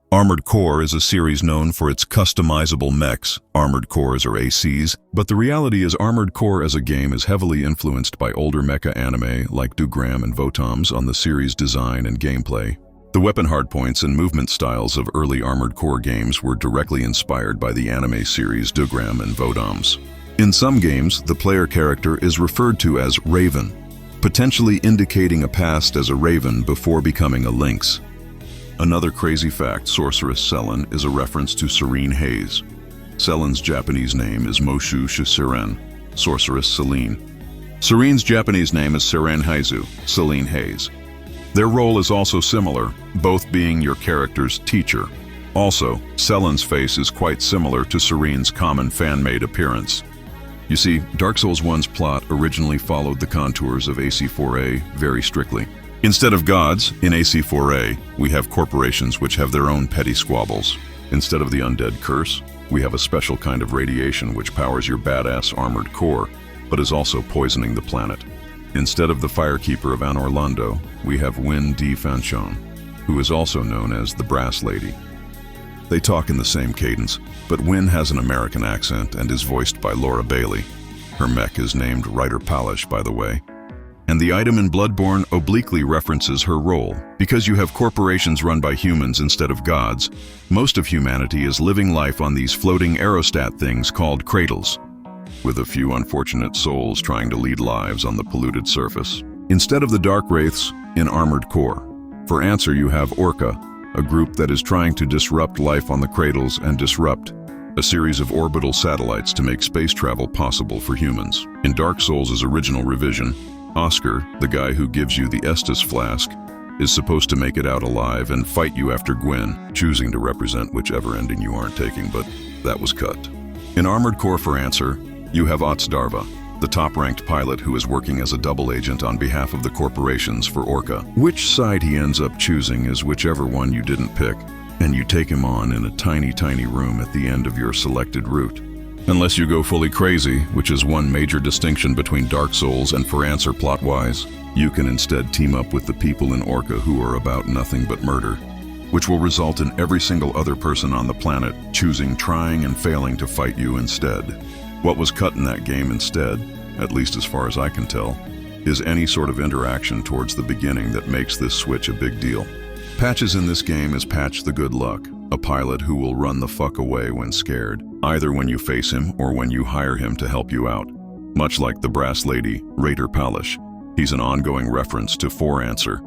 Armored Core is a series known for its customizable mechs, Armored Cores or ACs, but the reality is Armored Core as a game is heavily influenced by older mecha anime like Dugram and Votoms on the series' design and gameplay. The weapon hardpoints and movement styles of early Armored Core games were directly inspired by the anime series Dugram and Votoms. In some games, the player character is referred to as Raven, potentially indicating a past as a raven before becoming a lynx. Another crazy fact, Sorceress Selen is a reference to Serene Haze. Selen's Japanese name is Moshu Shiseren, Sorceress Selene. Serene's Japanese name is Seren Haizu, Selene Haze. Their role is also similar, both being your character's teacher. Also, Selen's face is quite similar to Serene's common fan-made appearance. You see, Dark Souls 1's plot originally followed the contours of AC4A very strictly. Instead of gods, in AC4A, we have corporations which have their own petty squabbles. Instead of the undead curse, we have a special kind of radiation which powers your badass armored core, but is also poisoning the planet. Instead of the Firekeeper of Anor Londo, we have Wynne D. Fanchon, who is also known as the Brass Lady. They talk in the same cadence, but Wynne has an American accent and is voiced by Laura Bailey. Her mech is named Ryder Palish, by the way. And the item in Bloodborne obliquely references her role. Because you have corporations run by humans instead of gods, most of humanity is living life on these floating aerostat things called cradles, with a few unfortunate souls trying to lead lives on the polluted surface. Instead of the Dark Wraiths, in Armored Core, for answer you have Orca, a group that is trying to disrupt life on the cradles and disrupt a series of orbital satellites to make space travel possible for humans. In Dark Souls' original revision, Oscar, the guy who gives you the Estus flask, is supposed to make it out alive and fight you after Gwyn, choosing to represent whichever ending you aren't taking, but that was cut. In Armored Core for answer, you have Otsdarva, the top-ranked pilot who is working as a double agent on behalf of the corporations for Orca. Which side he ends up choosing is whichever one you didn't pick, and you take him on in a tiny room at the end of your selected route. Unless you go fully crazy, which is one major distinction between Dark Souls and For Answer plot-wise, you can instead team up with the people in Orca who are about nothing but murder, which will result in every single other person on the planet choosing, trying, and failing to fight you instead. What was cut in that game instead, at least as far as I can tell, is any sort of interaction towards the beginning that makes this switch a big deal. Patches in this game is Patch the Good Luck, a pilot who will run the fuck away when scared, either when you face him or when you hire him to help you out. Much like the Brass Lady, Ryder Palish, he's an ongoing reference to For Answer,